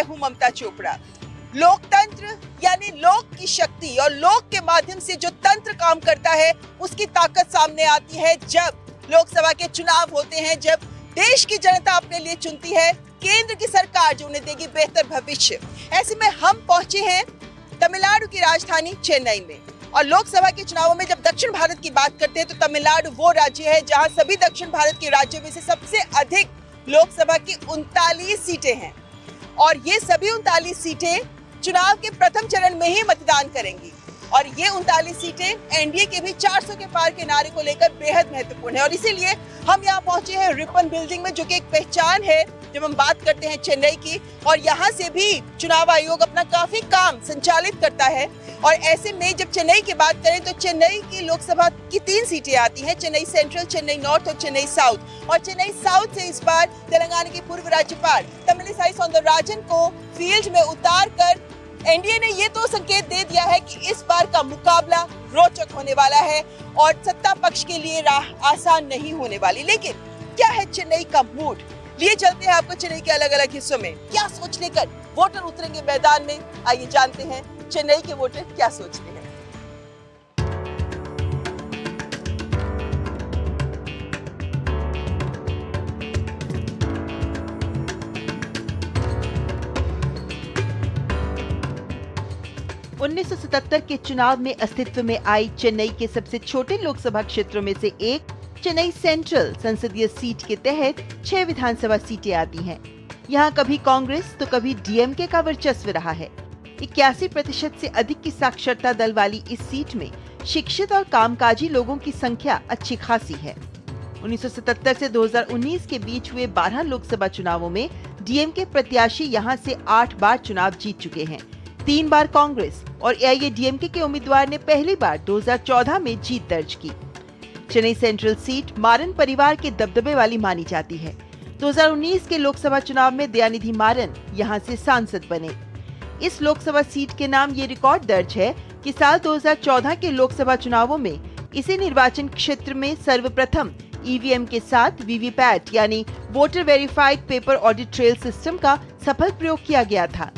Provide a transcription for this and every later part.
मैं हूं ममता चोपड़ा। लोकतंत्र यानी लोक की शक्ति और लोक के माध्यम से जो तंत्र काम करता है उसकी ताकत सामने आती है जब लोकसभा के चुनाव होते हैं, जब देश की जनता अपने लिए चुनती है केंद्र की सरकार जो उन्हें देगी बेहतर भविष्य। ऐसे में हम पहुंचे हैं तमिलनाडु की राजधानी चेन्नई में, और लोकसभा के चुनावों में जब दक्षिण भारत की बात करते हैं तो तमिलनाडु वो राज्य है जहां सभी दक्षिण भारत के राज्यों में से सबसे अधिक लोकसभा की 39 सीटें हैं, और ये सभी 39 सीटें चुनाव के प्रथम चरण में ही मतदान करेंगी। और ये 39 सीटें एनडीए के भी 400 के पार के नारे को लेकर बेहद महत्वपूर्ण है, और इसीलिए हम यहाँ पहुंचे हैं रिपन बिल्डिंग में, जो कि एक पहचान है जब हम बात करते हैं चेन्नई की। और यहाँ से भी चुनाव आयोग अपना काफी काम संचालित करता है। और ऐसे में जब चेन्नई की बात करें तो चेन्नई की लोकसभा की 3 सीटें आती हैं, चेन्नई सेंट्रल, चेन्नई नॉर्थ और चेन्नई साउथ। और चेन्नई साउथ से इस बार तेलंगाना के पूर्व राज्यपाल तमिलिसाई सौंदरराजन को फील्ड में उतार कर एनडीए ने ये तो संकेत दे दिया है कि इस बार का मुकाबला रोचक होने वाला है और सत्ता पक्ष के लिए राह आसान नहीं होने वाली। लेकिन क्या है चेन्नई का मूड? लिए चलते हैं आपको चेन्नई के अलग अलग हिस्सों में। क्या सोच लेकर वोटर उतरेंगे मैदान में, आइए जानते हैं चेन्नई के वोटर क्या सोचते हैं। 1977 के चुनाव में अस्तित्व में आई चेन्नई के सबसे छोटे लोकसभा क्षेत्रों में से एक चेन्नई सेंट्रल संसदीय सीट के तहत 6 विधानसभा सीटें आती हैं। यहाँ कभी कांग्रेस तो कभी डीएमके का वर्चस्व रहा है। 81% से अधिक की साक्षरता दल वाली इस सीट में शिक्षित और कामकाजी लोगों की संख्या अच्छी खासी है। 1977 से 2019 के बीच हुए 12 लोकसभा चुनावों में डीएमके प्रत्याशी यहाँ से 8 बार चुनाव जीत चुके हैं। 3 बार कांग्रेस और एआईएडीएमके के उम्मीदवार ने पहली बार 2014 में जीत दर्ज की। चेन्नई सेंट्रल सीट मारन परिवार के दबदबे वाली मानी जाती है। 2019 के लोकसभा चुनाव में दयानिधि मारन यहां से सांसद बने। इस लोकसभा सीट के नाम ये रिकॉर्ड दर्ज है कि साल 2014 के लोकसभा चुनावों में इसी निर्वाचन क्षेत्र में सर्वप्रथम ईवीएम के साथ वीवीपैट यानी voter verified paper audit trail system का सफल प्रयोग किया गया था।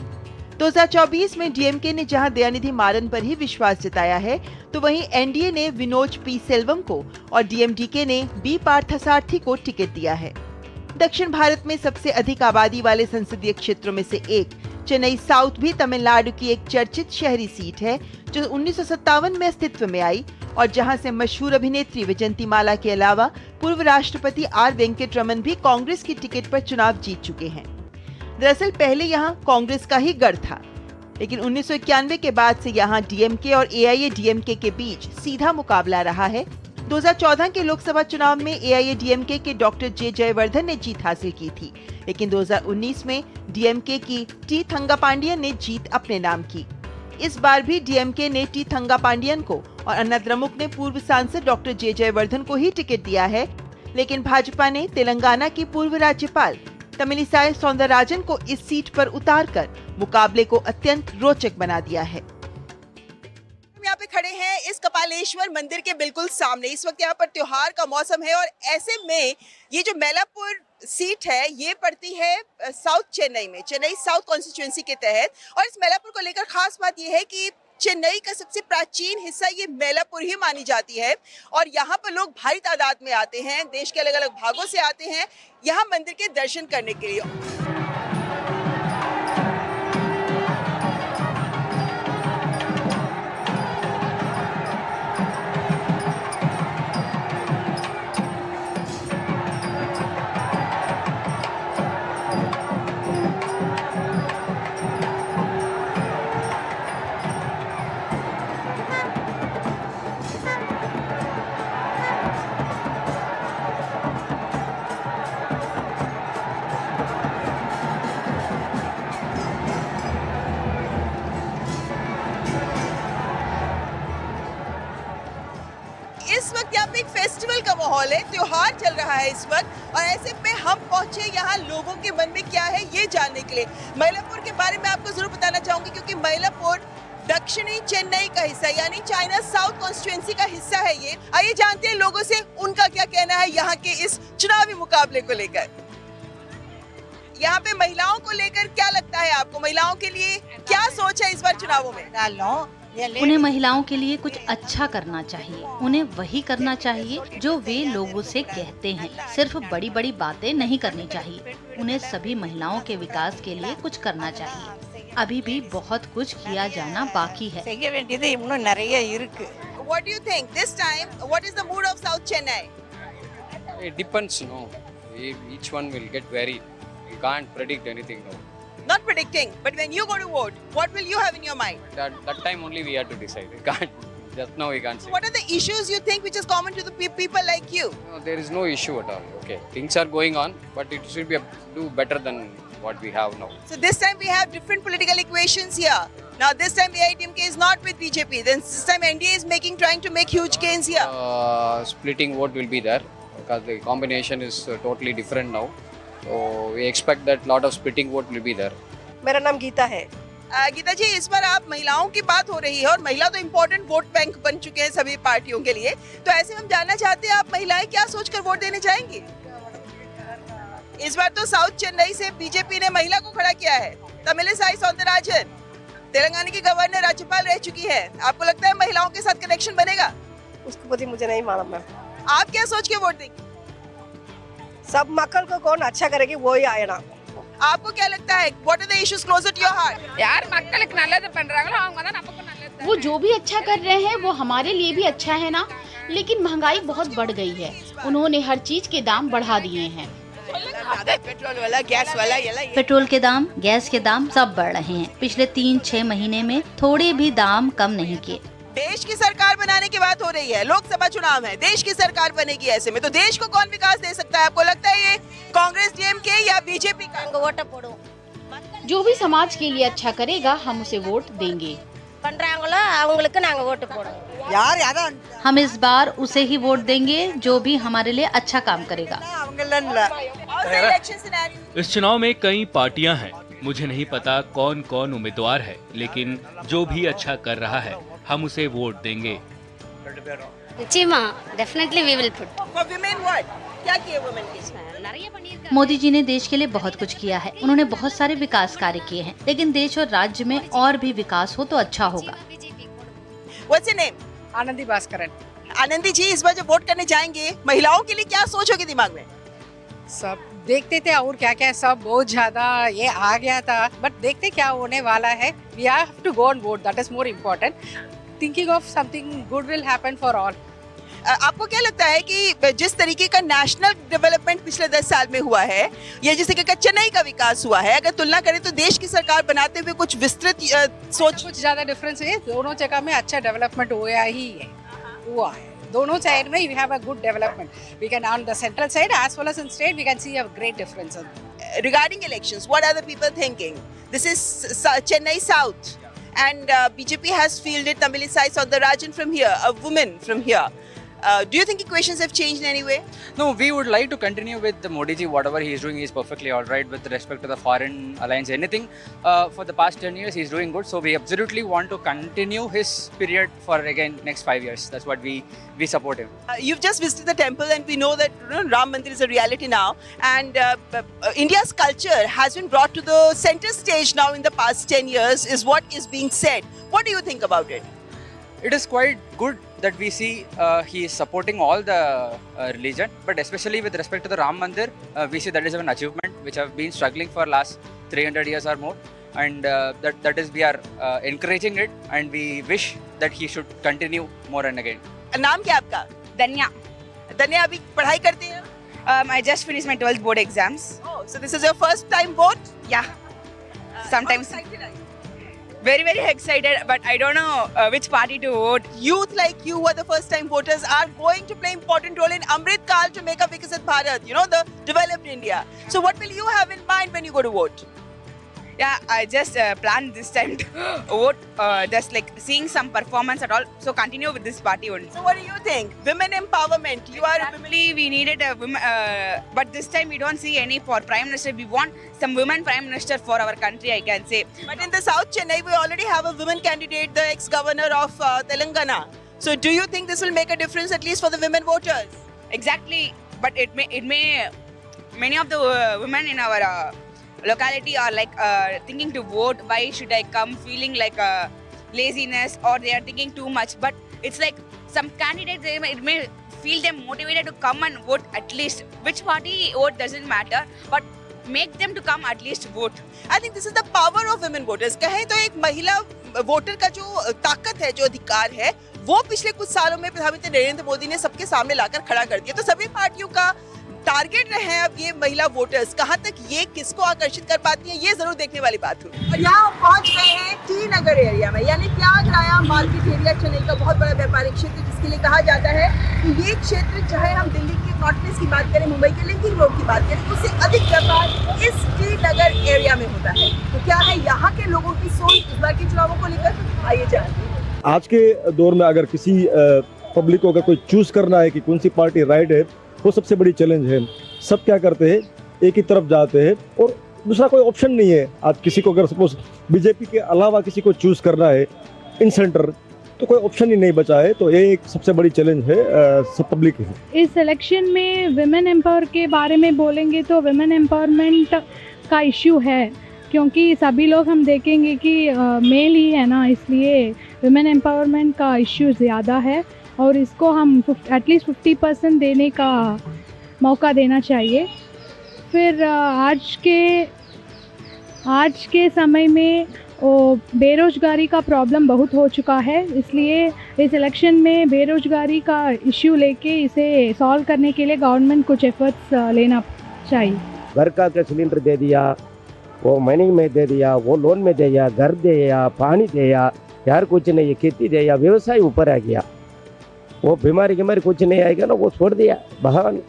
2024 में डीएमके ने जहां दयानिधि मारन पर ही विश्वास जताया है, तो वहीं एनडीए ने विनोज पी सेल्वम को और डीएमडीके ने बी पार्थसारथी को टिकट दिया है। दक्षिण भारत में सबसे अधिक आबादी वाले संसदीय क्षेत्रों में से एक चेन्नई साउथ भी तमिलनाडु की एक चर्चित शहरी सीट है, जो 1957 में अस्तित्व में आई और जहां से मशहूर अभिनेत्री विजयंतीमाला के अलावा पूर्व राष्ट्रपति आर वेंकटरमन भी कांग्रेस की टिकट पर चुनाव जीत चुके हैं। दरअसल पहले यहाँ कांग्रेस का ही गढ़ था, लेकिन 1991 के बाद से यहाँ डीएमके और एआईएडीएमके के बीच सीधा मुकाबला रहा है। 2014 के लोकसभा चुनाव में एआईएडीएमके के डॉक्टर जे जयवर्धन ने जीत हासिल की थी, लेकिन 2019 में डीएमके की टी थंगापांडियन ने जीत अपने नाम की। इस बार भी डीएमके ने टी थंगापांडियन को और अन्नाद्रमुक ने पूर्व सांसद डॉक्टर जे जयवर्धन को ही टिकट दिया है, लेकिन भाजपा ने तेलंगाना की पूर्व राज्यपाल तमिलिसाई सौंदरराजन को इस सीट पर उतारकर मुकाबले को अत्यंत रोचक बना दिया है। हम यहाँ पे खड़े हैं इस कपालेश्वर मंदिर के बिल्कुल सामने। इस वक्त यहाँ पर त्योहार का मौसम है और ऐसे में ये जो मैलापुर सीट है ये पड़ती है साउथ चेन्नई में, चेन्नई साउथ कॉन्स्टिट्यूएंसी के तहत। और इस मैलापुर को लेकर खास बात ये है कि चेन्नई का सबसे प्राचीन हिस्सा ये मैलापुर ही मानी जाती है और यहाँ पर लोग भारी तादाद में आते हैं, देश के अलग अलग भागों से आते हैं यहाँ मंदिर के दर्शन करने के लिए। इस वक्त यहाँ पे एक फेस्टिवल का माहौल है, त्योहार चल रहा है इस वक्त, और ऐसे में हम पहुंचे यहाँ लोगों के मन में क्या है ये जानने के लिए। मैलापुर के बारे में आपको जरूर बताना चाहूंगी क्योंकि मैलापुर दक्षिणी चेन्नई का हिस्सा यानी चाइना साउथ कॉन्स्टिट्यूएंसी का हिस्सा है ये। आइए जानते हैं लोगों से उनका क्या कहना है यहाँ के इस चुनावी मुकाबले को लेकर। यहाँ पे महिलाओं को लेकर क्या लगता है आपको? महिलाओं के लिए क्या सोच है इस बार चुनावों में? उन्हें महिलाओं के लिए कुछ अच्छा करना चाहिए। उन्हें वही करना चाहिए जो वे लोगों से कहते हैं। सिर्फ बड़ी बड़ी बातें नहीं करनी चाहिए। उन्हें सभी महिलाओं के विकास के लिए कुछ करना चाहिए। अभी भी बहुत कुछ किया जाना बाकी है। What do you think this time? What is the mood of South Chennai? It depends, no. Each one will get varied. You can't predict anything, no. Not predicting, but when you go to vote, what will you have in your mind? That time only we have to decide. We can't. Just now we can't say. What are the issues you think which is common to the people like you? No, there is no issue at all. Okay, things are going on, but it should be do better than what we have now. So this time we have different political equations here. Now this time AITMK is not with BJP. Then this time NDA is trying to make huge gains here. Splitting vote will be there because the combination is totally different now. So we expect that lot of splitting vote will be there. मेरा नाम गीता है। गीता जी, इस बार आप महिलाओं की बात हो रही है और महिला तो इम्पोर्टेंट वोट बैंक बन चुके हैं सभी पार्टियों के लिए, तो ऐसे हम जानना चाहते हैं आप महिलाएं क्या सोचकर वोट देने जाएंगी? इस बार तो साउथ चेन्नई से बीजेपी ने महिला को खड़ा किया है। तमिलिसाई सौंदरराजन तेलंगाना की गवर्नर राज्यपाल रह चुकी है। आपको लगता है महिलाओं के साथ कनेक्शन बनेगा? उसको पति मुझे नहीं मालूम है। आप क्या सोच के वोट देंगे? सब मक्कल को कौन अच्छा करेगी वो ही आएगा। आपको क्या लगता है? What are the issues closer to your heart? यार மக்களுக்கு நல்லது பண்றாங்களோ அவங்க தான் நமக்கு நல்லது। वो जो भी अच्छा कर रहे हैं वो हमारे लिए भी अच्छा है ना, लेकिन महंगाई बहुत बढ़ गई है। उन्होंने हर चीज के दाम बढ़ा दिए हैं। पेट्रोल के दाम, गैस के दाम सब बढ़ रहे हैं। पिछले 3-6 महीने में थोड़े भी दाम कम नहीं किए। देश की सरकार बनाने की बात हो रही है, लोकसभा चुनाव है, देश की सरकार बनेगी, ऐसे में तो देश को कौन विकास दे सकता है? आपको लगता है ये कांग्रेस, डीएमके या बीजेपी का? जो भी समाज के लिए अच्छा करेगा हम उसे वोट देंगे। हम इस बार उसे ही वोट देंगे जो भी हमारे लिए अच्छा काम करेगा। इस चुनाव में कई पार्टियां हैं। मुझे नहीं पता कौन कौन उम्मीदवार है, लेकिन जो भी अच्छा कर रहा है हम उसे वोट देंगे। क्या किए वुमेन के? मोदी जी ने देश के लिए बहुत कुछ किया है। उन्होंने बहुत सारे विकास कार्य किए हैं, लेकिन देश और राज्य में और भी विकास हो तो अच्छा होगा। What's your name? Anandi Bhaskaran. Anandi जी, इस बार जब वोट करने जाएंगे महिलाओं के लिए क्या सोच होगी दिमाग में? सब देखते थे और क्या क्या सब बहुत ज्यादा ये आ गया था, बट देखते क्या होने वाला है। We have to go and vote. That is more important. Thinking of something good will happen for all. आपको क्या लगता है कि जिस तरीके का नेशनल डेवलपमेंट पिछले 10 साल में हुआ है या जिस तरीके का चेन्नई का विकास हुआ है, अगर तुलना करें तो देश की सरकार बनाते हुए कुछ विस्तृत सोच? कुछ ज्यादा डिफरेंस है। दोनों जगह में अच्छा डेवलपमेंट हुआ ही है, हुआ है। दोनों साइड में we have a good development. We can on the central side as well as in state we can see a great difference. Regarding elections, what are the people thinking? This is Chennai South and BJP has fielded Tamilisai Sowndarajan from here, a woman from here. Do you think equations have changed in any way? No, we would like to continue with the Modi ji. Whatever he is doing is perfectly all right with respect to the foreign alliance. Anything for the past 10 years he is doing good. So we absolutely want to continue his period for again next 5 years. That's what we support him. You've just visited the temple and we know that Ram Mandir is a reality now. And India's culture has been brought to the center stage now in the past 10 years is what is being said. What do you think about it? It is quite good that we see he is supporting all the religion, but especially with respect to the Ram Mandir, we see that is an achievement which have been struggling for last 300 years or more, and that is we are encouraging it, and we wish that he should continue more and again. नाम क्या आपका? धन्या। धन्या, अभी पढ़ाई करती हैं? I just finished my 12th board exams. Oh, so this is your first time vote? Yeah. Sometimes. How excited are you? Very excited, but I don't know which party to vote. Youth like you who are the first time voters are going to play important role in Amrit Kal to make a Viksit Bharat, you know, the developed India. So what will you have in mind when you go to vote? Yeah, I just planned this time to vote, just like seeing some performance at all. So continue with this party only. So what do you think? Women empowerment. You are women. Exactly, we needed a women, but this time we don't see any for Prime Minister. We want some women Prime Minister for our country, I can say. But in the South Chennai, we already have a women candidate, the ex-governor of Telangana. So do you think this will make a difference at least for the women voters? Exactly, but it may many of the women in our locality or like thinking to vote. Why should I come? Feeling like laziness, or they are thinking too much. But it's like some candidates, it may feel them motivated to come and vote at least. Which party vote doesn't matter, but make them to come at least vote. I think this is the power of women voters. कहें तो एक महिला voter का जो ताकत है, जो अधिकार है, वो पिछले कुछ सालों में प्रधानमंत्री नरेंद्र मोदी ने सबके सामने लाकर खड़ा कर दिया। तो सभी पार्टियों का टारगेट रहे हैं अब ये महिला वोटर्स, कहां तक ये किसको आकर्षित कर पाती है, ये जरूर देखने वाली बात होगी। और यहाँ पहुंच गए हैं टी नगर एरिया में, यानी त्यागराया मार्केट एरिया, चेन्नई का बहुत बड़ा व्यापारिक क्षेत्र, जिसके लिए कहा जाता है कि ये क्षेत्र, चाहे हम दिल्ली के कॉन्फ्रेंस की बात करें, मुंबई के लिंकिंग रोड की बात करें, उससे अधिक व्यापार इस टी नगर एरिया में होता है। तो क्या है यहाँ के लोगों की सोच इस बार के चुनावों को लेकर, आइए जानते हैं। आज के दौर में अगर किसी पब्लिक को अगर कोई चूज करना है कि कौन सी पार्टी राइट है, वो सबसे बड़ी चैलेंज है। सब क्या करते हैं, एक ही तरफ जाते हैं और दूसरा कोई ऑप्शन नहीं है। आज किसी को अगर सपोज बीजेपी के अलावा किसी को चूज करना है इन सेंटर, तो कोई ऑप्शन ही नहीं बचा है। तो ये एक सबसे बड़ी चैलेंज है सब पब्लिक है। इस इलेक्शन में विमेन एम्पावर के बारे में बोलेंगे तो विमेन एम्पावरमेंट का इश्यू है, क्योंकि सभी लोग हम देखेंगे कि मेल ही है ना, इसलिए विमेन एम्पावरमेंट का इश्यू ज़्यादा है और इसको हम एटलीस्ट 50% देने का मौका देना चाहिए। फिर आज के समय में बेरोज़गारी का प्रॉब्लम बहुत हो चुका है, इसलिए इस इलेक्शन में बेरोज़गारी का इश्यू लेके इसे सॉल्व करने के लिए गवर्नमेंट कुछ एफर्ट्स लेना चाहिए। घर का सिलेंडर दे दिया, वो मनी में दे दिया, वो लोन में दे दिया, घर दे दिया, पानी दे दिया, यार कुछ नहीं, खेती दे दिया, व्यवसाय ऊपर आ गया। वो बीमारी कुछ नहीं आएगा ना, वो छोड़ दिया। भगवान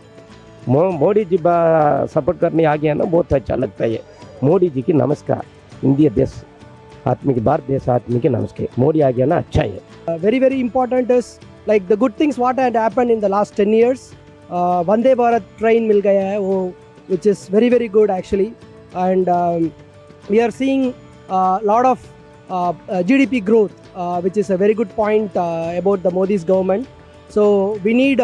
मोदी जी सपोर्ट करने आ गया ना, बहुत अच्छा लगता है। मोदी जी की नमस्कार। इंडिया देश आदमी के, भारत देश आदमी के नमस्कार। मोदी आ गया ना, अच्छा है। Very very important is like the good things what had happened in the last 10 years. Vande Bharat train मिल गया है वो, which is very very good actually, and we are seeing a lot of GDP growth, which is a very good point about the Modi's government. So we need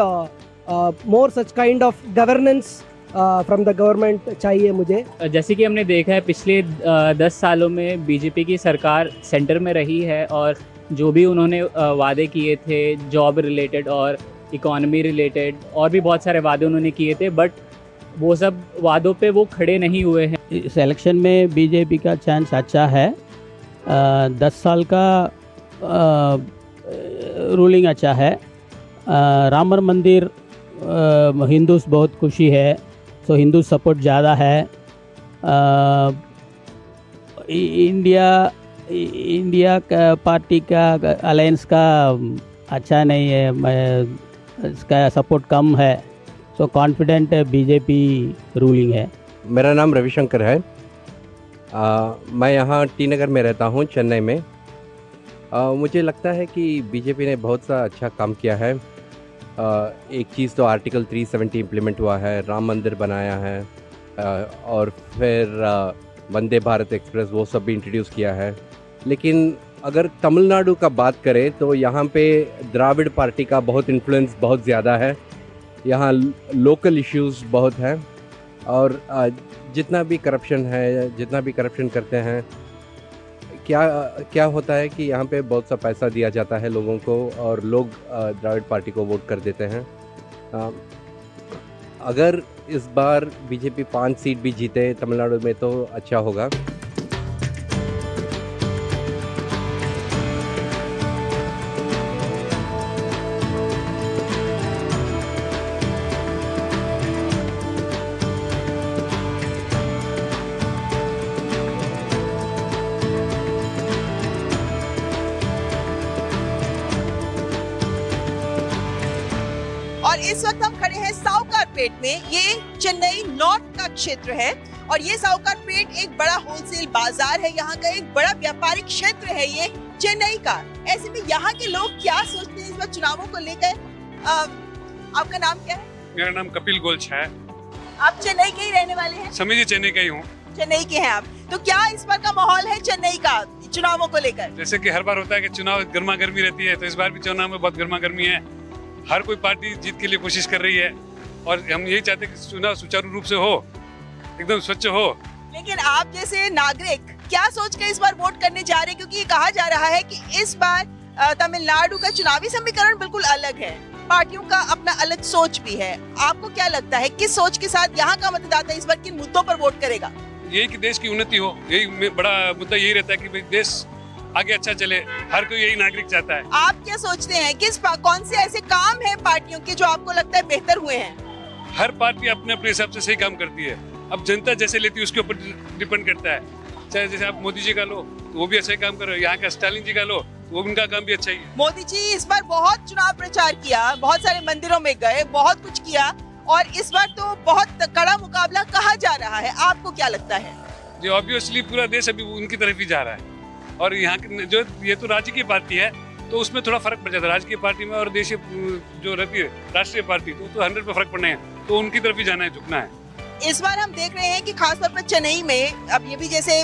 more such kind of governance from the government चाहिए मुझे। जैसे कि हमने देखा है पिछले 10 सालों में बीजेपी की सरकार सेंटर में रही है और जो भी उन्होंने वादे किए थे जॉब रिलेटेड और इकोनॉमी रिलेटेड और भी बहुत सारे वादे उन्होंने किए थे, बट वो सब वादों पे वो खड़े नहीं हुए हैं। इस इलेक्शन में बीजेपी का चांस अच्छा है। 10 साल का रूलिंग अच्छा है। राम मंदिर हिंदूस बहुत खुशी है, सो हिंदू सपोर्ट ज़्यादा है। इंडिया का पार्टी का अलायंस का अच्छा नहीं है, इसका सपोर्ट कम है, सो कॉन्फिडेंट बीजेपी रूलिंग है। मेरा नाम रविशंकर है। मैं यहाँ टी नगर में रहता हूँ, चेन्नई में। मुझे लगता है कि बीजेपी ने बहुत सा अच्छा काम किया है। एक चीज़ तो आर्टिकल 370 इम्प्लीमेंट हुआ है, राम मंदिर बनाया है, और फिर वंदे भारत एक्सप्रेस वो सब भी इंट्रोड्यूस किया है। लेकिन अगर तमिलनाडु का बात करें तो यहाँ पे द्राविड़ पार्टी का बहुत इन्फ्लुएंस बहुत ज़्यादा है। यहाँ लोकल इश्यूज़ बहुत हैं और जितना भी करप्शन करते हैं, क्या होता है कि यहाँ पे बहुत सा पैसा दिया जाता है लोगों को और लोग द्राविड़ पार्टी को वोट कर देते हैं। अगर इस बार बीजेपी 5 सीट भी जीते तमिलनाडु में तो अच्छा होगा। और इस वक्त हम खड़े हैं साउकारपेट में। ये चेन्नई नॉर्थ का क्षेत्र है और ये साउकारपेट एक बड़ा होलसेल बाजार है, यहाँ का एक बड़ा व्यापारिक क्षेत्र है ये चेन्नई का। ऐसे में यहाँ के लोग क्या सोचते हैं इस बार चुनावों को लेकर? आपका नाम क्या है? मेरा नाम कपिल गोल्च है। आप चेन्नई के ही रहने वाले हैं? समझिए चेन्नई का ही हूँ। चेन्नई के हैं आप, तो क्या इस बार का माहौल है चेन्नई का चुनावों को लेकर? जैसे कि हर बार होता है कि चुनाव गर्मा गर्मी रहती है, तो इस बार भी चुनाव में बहुत गर्मा गर्मी है। हर कोई पार्टी जीत के लिए कोशिश कर रही है और हम यही चाहते हैं कि चुनाव सुचारू रूप से हो, एकदम स्वच्छ हो लेकिन आप जैसे नागरिक क्या सोच कर इस बार वोट करने जा रहे हैं, क्योंकि ये कहा जा रहा है कि इस बार तमिलनाडु का चुनावी समीकरण बिल्कुल अलग है, पार्टियों का अपना अलग सोच भी है। आपको क्या लगता है किस सोच के साथ यहाँ का मतदाता इस बार किन मुद्दों पर वोट करेगा? यही कि देश की उन्नति हो, यही बड़ा मुद्दा यही रहता है कि भाई देश आगे अच्छा चले, हर कोई यही नागरिक चाहता है। आप क्या सोचते हैं कौन से ऐसे काम हैं पार्टियों के जो आपको लगता है बेहतर हुए हैं? हर पार्टी अपने अपने हिसाब से सही काम करती है, अब जनता जैसे लेती है उसके ऊपर डिपेंड करता है। चाहे जैसे आप मोदी जी का लो तो वो भी अच्छा काम कर रहे हो, यहाँ का स्टालिन जी का लो तो वो उनका काम भी अच्छा ही है। मोदी जी इस बार बहुत चुनाव प्रचार किया, बहुत सारे मंदिरों में गए, बहुत कुछ किया और इस बार तो बहुत कड़ा मुकाबला कहा जा रहा है। आपको क्या लगता है? जी ऑब्वियसली पूरा देश अभी उनकी तरफ ही जा रहा है और यहाँ की जो ये तो राज्य की पार्टी है तो उसमें थोड़ा फर्क पड़ जाता है राजकीय पार्टी में, और देशीय जो रहती है राष्ट्रीय पार्टी तो 100 पे फर्क पड़ना है, तो उनकी तरफ ही जाना है, झुकना है। इस बार हम देख रहे हैं कि खासतौर पर चेन्नई में, अब ये भी जैसे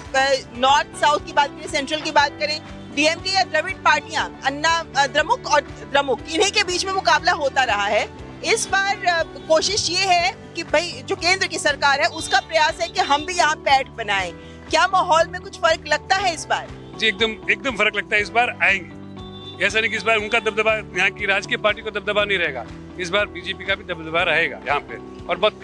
नॉर्थ साउथ की बात करें, सेंट्रल की बात करें, डीएमके या द्रविड़ पार्टियां, अन्ना द्रमुक और द्रमुक, इन्हीं के बीच में मुकाबला होता रहा है। इस बार कोशिश ये है कि भाई जो केंद्र की सरकार है उसका प्रयास है कि हम भी यहाँ पैठ बनाएं। क्या माहौल में कुछ फर्क लगता है इस बार? जी एकदम फर्क लगता है। इस बार आएंगे, ऐसा नहीं कि इस बार उनका दबदबा, यहाँ की राजकीय पार्टी को दबदबा नहीं रहेगा, इस बार बीजेपी का भी दबदबा रहेगा यहाँ पे, और बहुत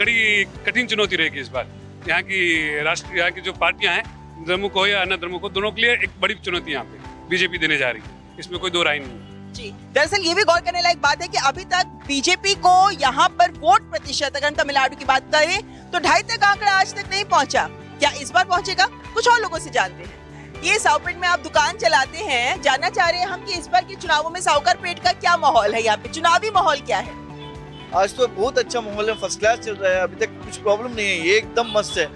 कठिन चुनौती रहेगी इस बार। यहाँ की जो पार्टियां हैं, द्रमुक हो या अन्ना द्रमुक हो, दोनों के लिए एक बड़ी चुनौती यहाँ पे बीजेपी देने जा रही है, इसमें कोई दो राय नहीं। जी, दरअसल ये भी गौर करने लायक बात है कि अभी तक बीजेपी को यहाँ पर वोट प्रतिशत, अगर हम तमिलनाडु की बात करें तो 2.5 तक आंकड़ा आज तक नहीं पहुँचा। क्या इस बार पहुँचेगा? कुछ और लोगों से जानते हैं। ये साउपेट में आप दुकान चलाते हैं, जानना चाह रहे हैं हम कि इस बार के चुनावों में साउकर पेट का क्या माहौल है, यहाँ पे चुनावी माहौल क्या है? आज तो बहुत अच्छा माहौल है, फर्स्ट क्लास चल रहा है, अभी तक कुछ प्रॉब्लम नहीं है, ये एकदम मस्त है।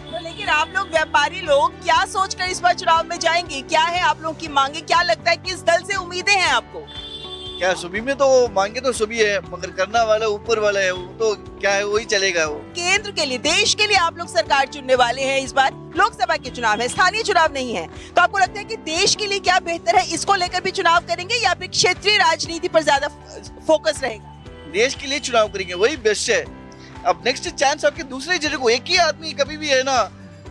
तो लेकिन आप लोग व्यापारी लोग क्या सोचकर इस बार चुनाव में जाएंगे? क्या है आप लोगों की मांगे? क्या लगता है किस दल से उम्मीदें हैं आपको? क्या सभी में तो मांगे तो सभी है, मगर करना वाला ऊपर वाला है, वो तो क्या है वही चलेगा। वो केंद्र के लिए, देश के लिए आप लोग सरकार चुनने वाले हैं। इस बार लोकसभा के चुनाव है, स्थानीय चुनाव नहीं है, तो आपको लगता है कि देश के लिए क्या बेहतर है, इसको लेकर भी चुनाव करेंगे या फिर क्षेत्रीय राजनीति पर ज्यादा फोकस रहेगा? देश के लिए चुनाव करेंगे, वही बेस्ट है। अब नेक्स्ट चांस आपके दूसरे जगह को, एक ही आदमी कभी भी है ना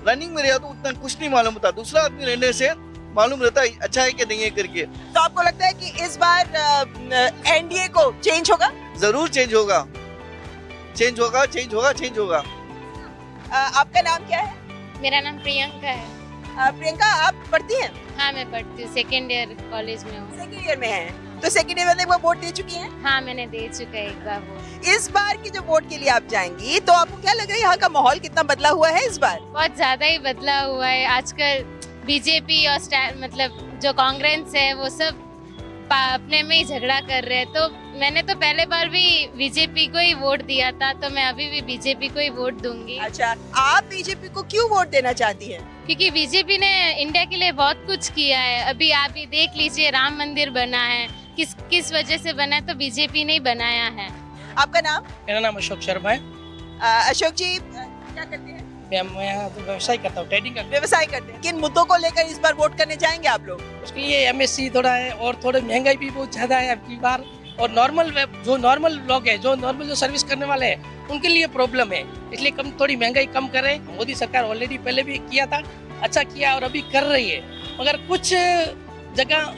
रनिंग में रहा तो उतना कुछ नहीं मालूम होता, दूसरा आदमी रहने से मालूम रहता है अच्छा है कि नहीं है करके। तो आपको लगता है कि इस बार एनडीए को चेंज होगा? जरूर चेंज होगा, चेंज होगा, चेंज होगा, चेंज होगा। आपका नाम क्या है? मेरा नाम प्रियंका है। प्रियंका, आप पढ़ती हैं? हाँ, मैं पढ़ती हूँ, सेकेंड ईयर कॉलेज में हूँ। सेकेंड ईयर में है, तो सेकेंड ईयर में एक बार वोट दे चुकी हैं? हाँ, मैंने दे चुका है एक बार वोट। इस बार की जो वोट के लिए आप जाएंगी तो आपको क्या लग रहा है यहाँ का माहौल कितना बदला हुआ है इस बार? बहुत ज्यादा ही बदला हुआ है। आजकल बीजेपी और मतलब जो कांग्रेस है वो सब अपने में ही झगड़ा कर रहे हैं, तो मैंने तो पहले बार भी बीजेपी को ही वोट दिया था, तो मैं अभी भी बीजेपी को ही वोट दूंगी। अच्छा, आप बीजेपी को क्यों वोट देना चाहती हैं? क्योंकि बीजेपी ने इंडिया के लिए बहुत कुछ किया है। अभी आप ही देख लीजिए, राम मंदिर बना है, किस वजह से बना है, तो बीजेपी ने ही बनाया है। आपका नाम? मेरा नाम अशोक शर्मा है। अशोक जी क्या करते हैं? मैं यहाँ तो व्यवसाय करता हूँ, ट्रेडिंग करता हूँ। व्यवसाय करते हैं। किन मुद्दों को लेकर इस बार वोट करने जाएंगे आप लोग? उसके लिए एमएससी थोड़ा है और थोड़ी महंगाई भी बहुत ज्यादा है अबकी बार, और नॉर्मल लोग हैं, जो नॉर्मल जो सर्विस करने वाले हैं उनके लिए प्रॉब्लम है, इसलिए थोड़ी महंगाई कम करें। मोदी सरकार ऑलरेडी पहले भी किया था, अच्छा किया और अभी कर रही है, मगर कुछ जगह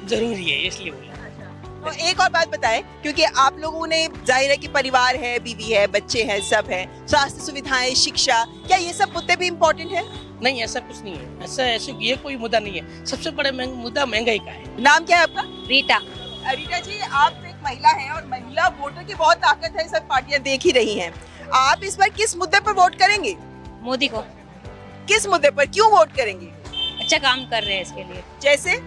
जरूरी है, इसलिए बोला। तो एक और बात बताएं, क्योंकि आप लोगों ने जाहिर है कि परिवार है, बीवी है, बच्चे हैं, सब है, स्वास्थ्य सुविधाएं, शिक्षा, क्या ये सब मुद्दे भी इम्पोर्टेंट है? नहीं, ऐसा कुछ नहीं है, ऐसे ये कोई मुद्दा नहीं है। सबसे बड़ा मुद्दा महंगाई का है। नाम क्या है आपका? रीटा। रीटा जी, आप एक महिला हैं और महिला वोटर की बहुत ताकत है, सब पार्टियां देख ही रही हैं। आप इस बार किस मुद्दे पर वोट करेंगे? मोदी को। किस मुद्दे पर, क्यों वोट करेंगे? अच्छा काम कर रहे हैं इसके लिए। जैसे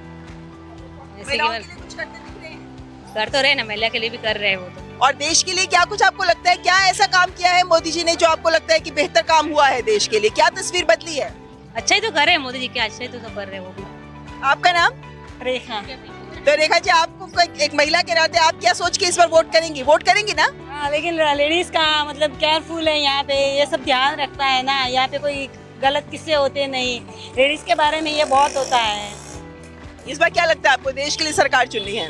महिलाओं के लिए कुछ करते दिख रहे हैं? कर तो रहे ना, महिला के लिए भी कर रहे हैं वो तो। और देश के लिए क्या कुछ आपको लगता है, क्या ऐसा काम किया है मोदी जी ने जो आपको लगता है कि बेहतर काम हुआ है देश के लिए? क्या तस्वीर बदली है? अच्छा ही तो कर रहे हैं मोदी जी, क्या अच्छा ही तो कर रहे हैं वो भी। आपका नाम? रेखा। तो रेखा जी, आपको एक महिला के नाते आप क्या सोच के इस बार वोट करेंगे? वोट करेंगे ना? हाँ, लेकिन लेडीज का मतलब केयरफुल है यहाँ पे, ये सब ध्यान रखता है ना, यहाँ पे कोई गलत किस्से होते नहीं, लेडीज के बारे में ये बहुत होता है। इस बार क्या लगता है आपको, देश के लिए सरकार चुननी है,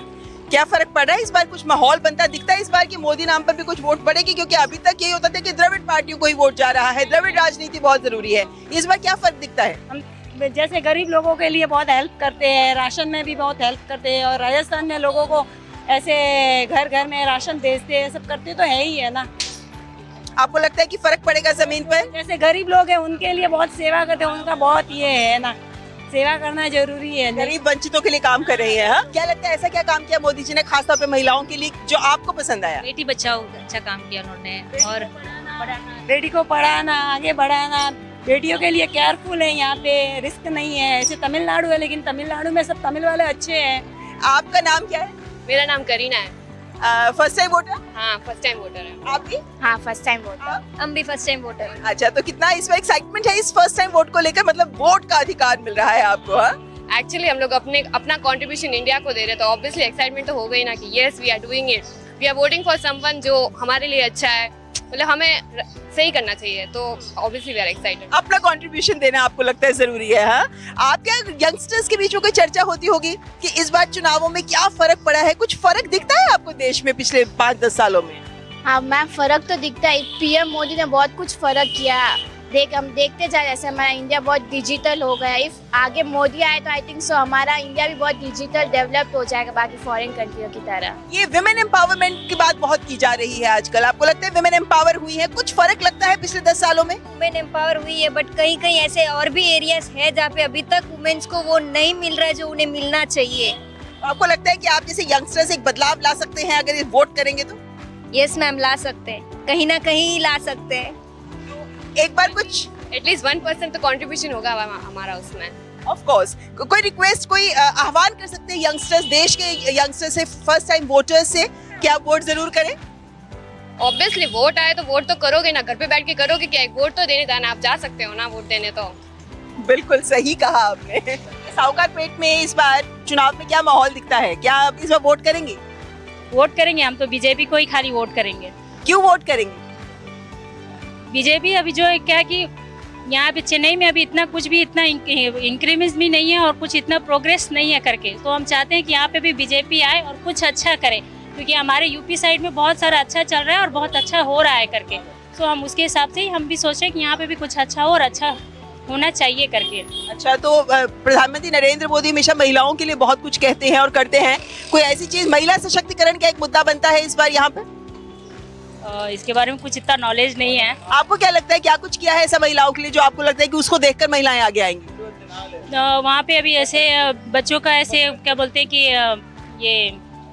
क्या फर्क पड़ रहा है इस बार? कुछ माहौल बनता दिखता है इस बार की मोदी नाम पर भी कुछ वोट पड़ेगी? क्योंकि अभी तक यही होता था कि द्रविड़ पार्टियों को ही वोट जा रहा है, द्रविड़ राजनीति बहुत जरूरी है। इस बार क्या फर्क दिखता है? हम जैसे गरीब लोगों के लिए बहुत हेल्प करते हैं, राशन में भी बहुत हेल्प करते हैं, और राजस्थान में लोगों को ऐसे घर घर में राशन भेजते हैं, सब करते तो है ही है ना। आपको लगता है कि फर्क पड़ेगा जमीन पर? जैसे गरीब लोग हैं उनके लिए बहुत सेवा करते हैं, उनका बहुत ये है ना, सेवा करना जरूरी है। गरीब वंचितों के लिए काम कर रही है। हाँ? क्या लगता है ऐसा क्या काम किया मोदी जी ने खास तौर पे महिलाओं के लिए जो आपको पसंद आया? बेटी बचाओ अच्छा काम किया उन्होंने, और बेटी को पढ़ाना, आगे बढ़ाना, बेटियों के लिए केयरफुल है, यहाँ पे रिस्क नहीं है। ऐसे तमिलनाडु है, लेकिन तमिलनाडु में सब तमिल वाले अच्छे हैं। आपका नाम क्या है? मेरा नाम करीना है। First time voter? हाँ, फर्स्ट टाइम वोटर है। आप भी? हाँ, फर्स्ट टाइम वोटर। हम भी फर्स्ट टाइम वोटर। अच्छा, तो कितना इसमें एक्साइटमेंट है इस फर्स्ट टाइम वोट को लेकर? मतलब वोट का अधिकार मिल रहा है आपको? हाँ, एक्चुअली हम लोग अपना कंट्रीब्यूशन इंडिया को दे रहे, तो ऑब्वियसली एक्साइटमेंट तो हो गई ना कि yes we are doing it, we are voting for someone जो हमारे लिए अच्छा है, मतलब हमें सही करना चाहिए, तो ऑब्वियसली वी आर एक्साइटेड। अपना कंट्रीब्यूशन देना आपको लगता है जरूरी है? हाँ, आप क्या यंगस्टर्स के बीच में कोई चर्चा होती होगी कि इस बार चुनावों में क्या फर्क पड़ा है? कुछ फर्क दिखता है आपको देश में पिछले 5-10 सालों में? हाँ मैम, फर्क तो दिखता है। पीएम मोदी ने बहुत कुछ फर्क किया। हम देखते जा, जैसे हमारा इंडिया बहुत डिजिटल हो गया। इफ आगे मोदी आए तो आई थिंक सो हमारा इंडिया भी बहुत डिजिटल डेवलप हो जाएगा बाकी फॉरेन कंट्रियों की तरह। ये विमेन एम्पावरमेंट की बात बहुत की जा रही है आजकल। आपको लगता है विमेन एम्पावर हुई है? कुछ फर्क लगता है पिछले 10 सालों में? वुमेन एम्पावर हुई है, बट कहीं कहीं ऐसे और भी एरियाज है जहाँ पे अभी तक वुमेन्स को वो नहीं मिल रहा है जो उन्हें मिलना चाहिए। आपको लगता है कि आप जैसे यंगस्टर्स एक बदलाव ला सकते हैं अगर ये वोट करेंगे तो? यस मैम, ला सकते हैं, कहीं ना कहीं ला सकते हैं। एक बार कुछ एटलीस्ट 1% तो कंट्रीब्यूशन होगा हमारा उसमें। Of course. कोई रिक्वेस्ट, कोई आह्वान कर सकते हैं यंगस्टर्स, देश के यंगस्टर्स से, फर्स्ट टाइम वोटर्स से, कि आप वोट जरूर करें? ऑब्वियसली वोट आए तो वोट तो करोगे ना, घर पे बैठ के करोगे क्या? एक वोट तो देने जाना, आप जा सकते हो ना वोट देने। तो बिल्कुल सही कहा आपने। साउकारपेट में इस बार चुनाव में क्या माहौल दिखता है? क्या आप इस बार वोट करेंगे? वोट करेंगे, हम तो बीजेपी को ही खाली वोट करेंगे। क्यों वोट करेंगे? बीजेपी अभी जो है क्या कि यहाँ पे चेन्नई में अभी इतना कुछ भी, इतना इंक्रीमेंट भी नहीं है और कुछ इतना प्रोग्रेस नहीं है करके, तो हम चाहते हैं कि यहाँ पे भी बीजेपी आए और कुछ अच्छा करे, क्योंकि हमारे यूपी साइड में बहुत सारा अच्छा चल रहा है और बहुत अच्छा हो रहा है करके, तो हम उसके हिसाब से ही हम भी सोच रहे हैं कि यहाँ पे भी कुछ अच्छा हो और अच्छा होना चाहिए करके। अच्छा, तो प्रधानमंत्री नरेंद्र मोदी हमेशा महिलाओं के लिए बहुत कुछ कहते हैं और करते हैं। कोई ऐसी चीज, महिला सशक्तिकरण का एक मुद्दा बनता है इस बार यहाँ पे? इसके बारे में कुछ इतना नॉलेज नहीं है। आपको क्या लगता है क्या कुछ किया है ऐसा महिलाओं के लिए जो आपको लगता है कि उसको देखकर महिलाएं आगे आएंगी? वहाँ पे अभी ऐसे बच्चों का ऐसे क्या बोलते हैं कि ये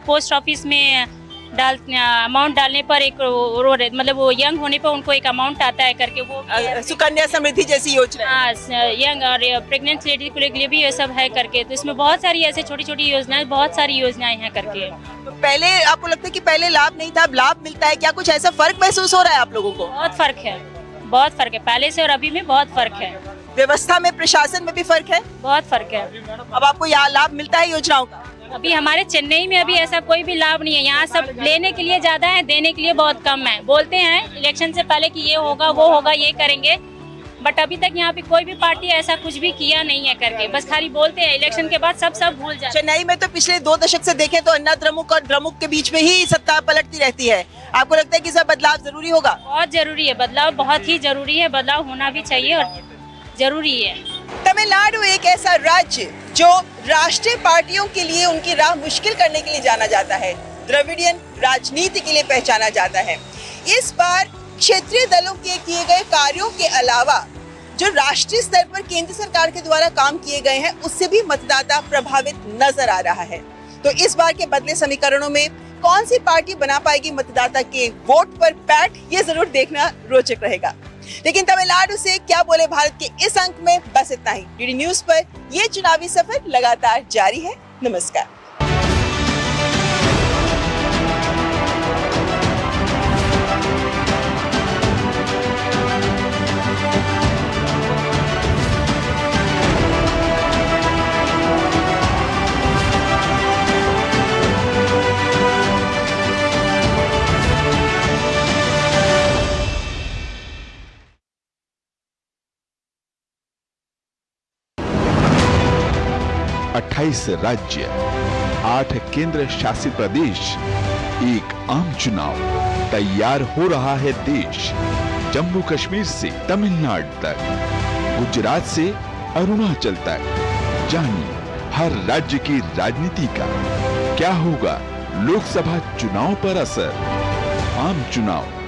पोस्ट ऑफिस में अमाउंट डालने पर एक मतलब वो यंग होने पर उनको एक अमाउंट आता है करके, वो सुकन्या समृद्धि जैसी योजना। हाँ, यंग और प्रेग्नेंट लेडी के लिए भी ये सब है करके, तो इसमें बहुत सारी ऐसे छोटी छोटी योजनाएं, बहुत सारी योजनाएं हैं करके। तो पहले आपको लगता है कि पहले लाभ नहीं था, अब लाभ मिलता है? क्या कुछ ऐसा फर्क महसूस हो रहा है आप लोगों को? बहुत फर्क है, बहुत फर्क है, पहले से और अभी में बहुत फर्क है। व्यवस्था में, प्रशासन में भी फर्क है? बहुत फर्क है। अब आपको यहाँ लाभ मिलता है योजनाओं का? अभी हमारे चेन्नई में अभी ऐसा कोई भी लाभ नहीं है। यहाँ सब लेने के लिए ज्यादा है, देने के लिए बहुत कम है। बोलते हैं इलेक्शन से पहले कि ये होगा, वो होगा, ये करेंगे, बट अभी तक यहाँ पे कोई भी पार्टी ऐसा कुछ भी किया नहीं है करके, बस खाली बोलते हैं, इलेक्शन के बाद सब भूल जाते हैं। चेन्नई में तो पिछले 2 दशक से देखें तो अन्ना द्रमुक और द्रमुक के बीच में ही सत्ता पलटती रहती है। आपको लगता है कि सब बदलाव जरूरी होगा? बहुत जरूरी है बदलाव, बहुत ही जरूरी है, बदलाव होना भी चाहिए और जरूरी है। तमिलनाडु एक ऐसा राज्य जो राष्ट्रीय पार्टियों के लिए उनकी राह मुश्किल करने के लिए जाना जाता है, द्रविडियन राजनीति के लिए पहचाना जाता है। इस बार क्षेत्रीय दलों के किए गए कार्यों के अलावा जो राष्ट्रीय स्तर पर केंद्र सरकार के द्वारा काम किए गए हैं, उससे भी मतदाता प्रभावित नजर आ रहा है। तो इस बार के बदले समीकरणों में कौन सी पार्टी बना पाएगी मतदाता के वोट पर पैठ, ये जरूर देखना रोचक रहेगा। लेकिन तमिलनाडु से क्या बोले भारत के इस अंक में बस इतना ही। डीडी न्यूज पर ये चुनावी सफर लगातार जारी है। नमस्कार। 28 राज्य, 8 केंद्र शासित प्रदेश, एक आम चुनाव, तैयार हो रहा है देश। जम्मू कश्मीर से तमिलनाडु तक, गुजरात से अरुणाचल तक, जानिए हर राज्य की राजनीति का क्या होगा लोकसभा चुनाव पर असर। आम चुनाव